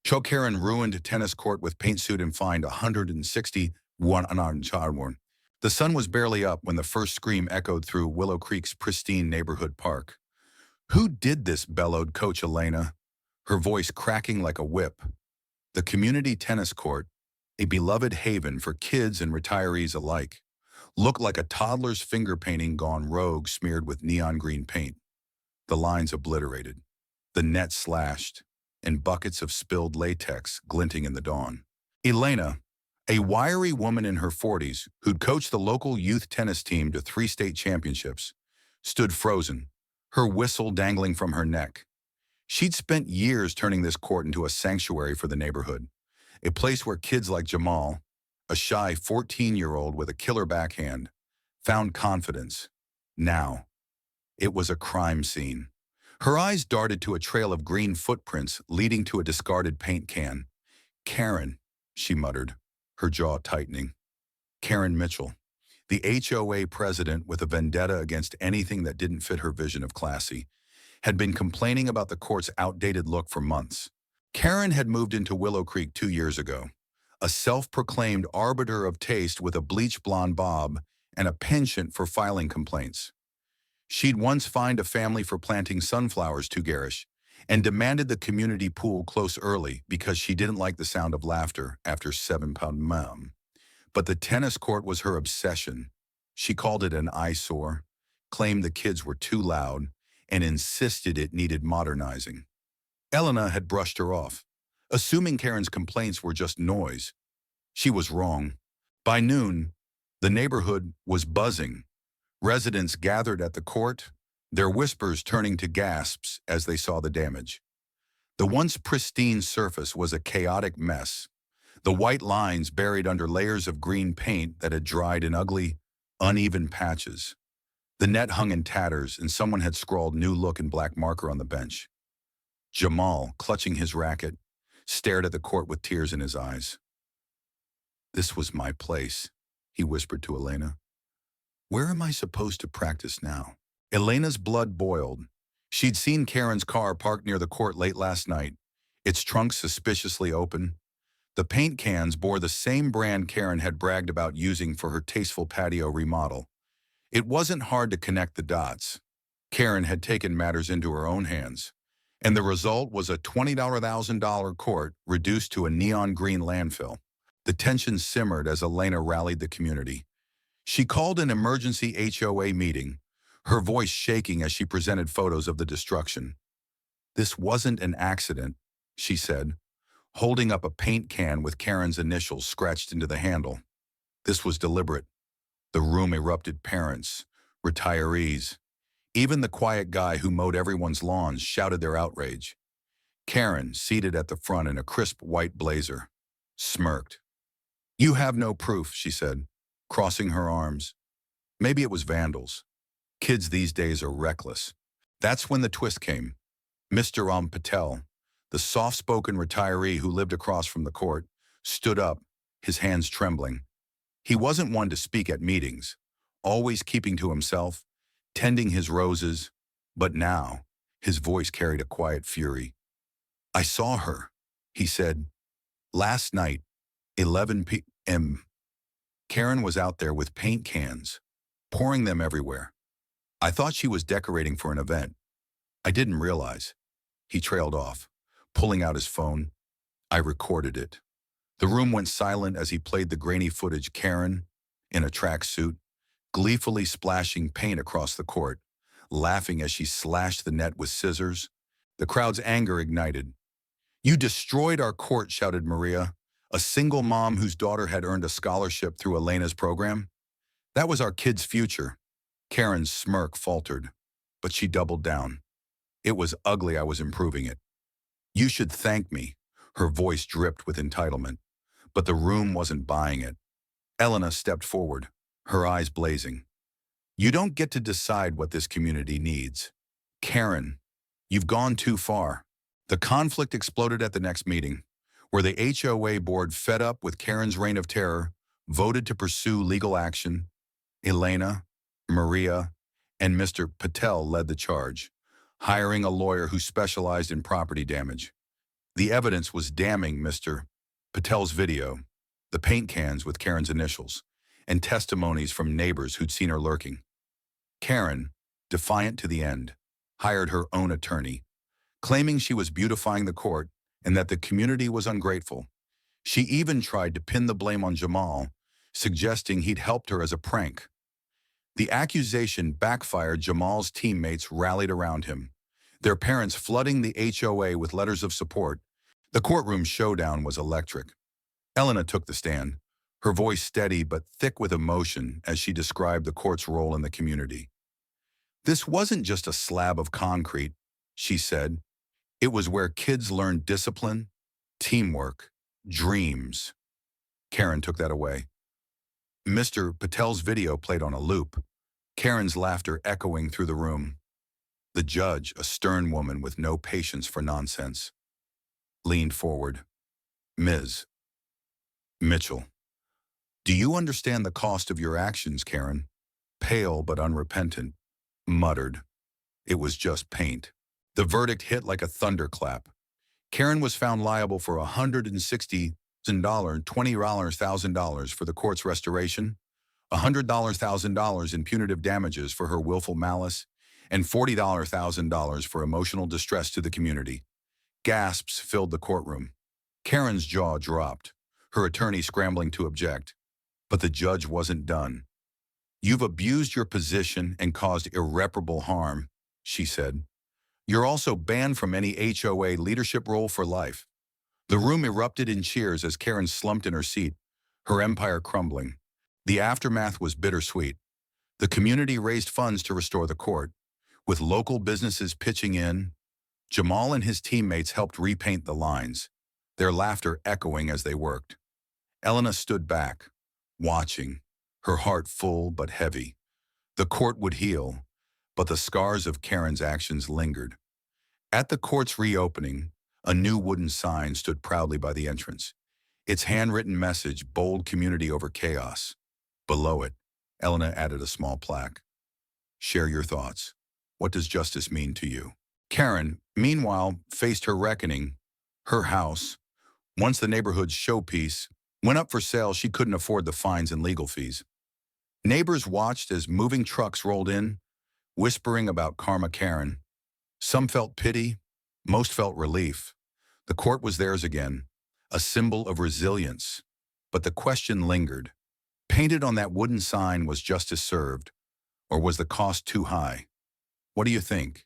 HOA Karen ruined tennis court with paint suit and fined 161 unarmed child. The sun was barely up when the first scream echoed through Willow Creek's pristine neighborhood park. "Who did this?" bellowed Coach Elena, her voice cracking like a whip. The community tennis court, a beloved haven for kids and retirees alike, looked like a toddler's finger painting gone rogue, smeared with neon green paint. The lines obliterated, the net slashed, and buckets of spilled latex glinting in the dawn. Elena, a wiry woman in her 40s who'd coached the local youth tennis team to 3 state championships, stood frozen, her whistle dangling from her neck. She'd spent years turning this court into a sanctuary for the neighborhood, a place where kids like Jamal, a shy 14-year-old with a killer backhand, found confidence. Now, it was a crime scene. Her eyes darted to a trail of green footprints leading to a discarded paint can. "Karen," she muttered, her jaw tightening. Karen Mitchell, the HOA president with a vendetta against anything that didn't fit her vision of classy, had been complaining about the court's outdated look for months. Karen had moved into Willow Creek 2 years ago, a self-proclaimed arbiter of taste with a bleach blonde bob and a penchant for filing complaints. She'd once fined a family for planting sunflowers too garish and demanded the community pool close early because she didn't like the sound of laughter after 7-pound mom. But the tennis court was her obsession. She called it an eyesore, claimed the kids were too loud, and insisted it needed modernizing. Elena had brushed her off, assuming Karen's complaints were just noise. She was wrong. By noon, the neighborhood was buzzing. Residents gathered at the court, their whispers turning to gasps as they saw the damage. The once pristine surface was a chaotic mess, the white lines buried under layers of green paint that had dried in ugly, uneven patches. The net hung in tatters, and someone had scrawled "new look" in black marker on the bench. Jamal, clutching his racket, stared at the court with tears in his eyes. "This was my place," he whispered to Elena. "Where am I supposed to practice now?" Elena's blood boiled. She'd seen Karen's car parked near the court late last night, its trunk suspiciously open. The paint cans bore the same brand Karen had bragged about using for her tasteful patio remodel. It wasn't hard to connect the dots. Karen had taken matters into her own hands, and the result was a $20,000 court reduced to a neon green landfill. The tension simmered as Elena rallied the community. She called an emergency HOA meeting, her voice shaking as she presented photos of the destruction. "This wasn't an accident," she said, holding up a paint can with Karen's initials scratched into the handle. "This was deliberate." The room erupted. Parents, retirees, even the quiet guy who mowed everyone's lawns shouted their outrage. Karen, seated at the front in a crisp white blazer, smirked. "You have no proof," she said, crossing her arms. Maybe it was vandals. Kids these days are reckless. That's when the twist came. Mr. Patel, the soft-spoken retiree who lived across from the court, stood up, his hands trembling. He wasn't one to speak at meetings, always keeping to himself, tending his roses, but now his voice carried a quiet fury. "I saw her," he said, "last night, 11 p.m. Karen was out there with paint cans, pouring them everywhere. I thought she was decorating for an event. I didn't realize." He trailed off, pulling out his phone. "I recorded it." The room went silent as he played the grainy footage. Karen, in a tracksuit, gleefully splashing paint across the court, laughing as she slashed the net with scissors. The crowd's anger ignited. "You destroyed our court," shouted Maria, a single mom whose daughter had earned a scholarship through Elena's program. "That was our kid's future." Karen's smirk faltered, but she doubled down. "It was ugly. I was improving it." "You should thank me." Her voice dripped with entitlement, but the room wasn't buying it. Elena stepped forward, her eyes blazing. "You don't get to decide what this community needs. Karen, you've gone too far." The conflict exploded at the next meeting, where the HOA board, fed up with Karen's reign of terror, voted to pursue legal action. Elena, Maria, and Mr. Patel led the charge, hiring a lawyer who specialized in property damage. The evidence was damning. Mr. Patel's video, the paint cans with Karen's initials, and testimonies from neighbors who'd seen her lurking. Karen, defiant to the end, hired her own attorney, claiming she was beautifying the court and that the community was ungrateful. She even tried to pin the blame on Jamal, suggesting he'd helped her as a prank. The accusation backfired. Jamal's teammates rallied around him, their parents flooding the HOA with letters of support. The courtroom showdown was electric. Elena took the stand, her voice steady but thick with emotion as she described the court's role in the community. "This wasn't just a slab of concrete," she said. "It was where kids learned discipline, teamwork, dreams." Karen took that away. Mr. Patel's video played on a loop, Karen's laughter echoing through the room. The judge, a stern woman with no patience for nonsense, leaned forward. "Ms. Mitchell, do you understand the cost of your actions?" Karen, pale but unrepentant, muttered. It was just paint. The verdict hit like a thunderclap. Karen was found liable for $160,000, $20,000 for the court's restoration, $100,000 in punitive damages for her willful malice, and $40,000 for emotional distress to the community. Gasps filled the courtroom. Karen's jaw dropped, her attorney scrambling to object. But the judge wasn't done. "You've abused your position and caused irreparable harm," she said. "You're also banned from any HOA leadership role for life." The room erupted in cheers as Karen slumped in her seat, her empire crumbling. The aftermath was bittersweet. The community raised funds to restore the court, with local businesses pitching in. Jamal and his teammates helped repaint the lines, their laughter echoing as they worked. Elena stood back, watching, her heart full but heavy. The court would heal, but the scars of Karen's actions lingered. At the court's reopening, a new wooden sign stood proudly by the entrance. Its handwritten message, "Bold community over chaos." Below it, Elena added a small plaque. "Share your thoughts. What does justice mean to you?" Karen, meanwhile, faced her reckoning. Her house, once the neighborhood's showpiece, went up for sale. She couldn't afford the fines and legal fees. Neighbors watched as moving trucks rolled in, whispering about karma. Karen. Some felt pity, most felt relief. The court was theirs again, a symbol of resilience. But the question lingered. Painted on that wooden sign, was justice served, or was the cost too high? What do you think?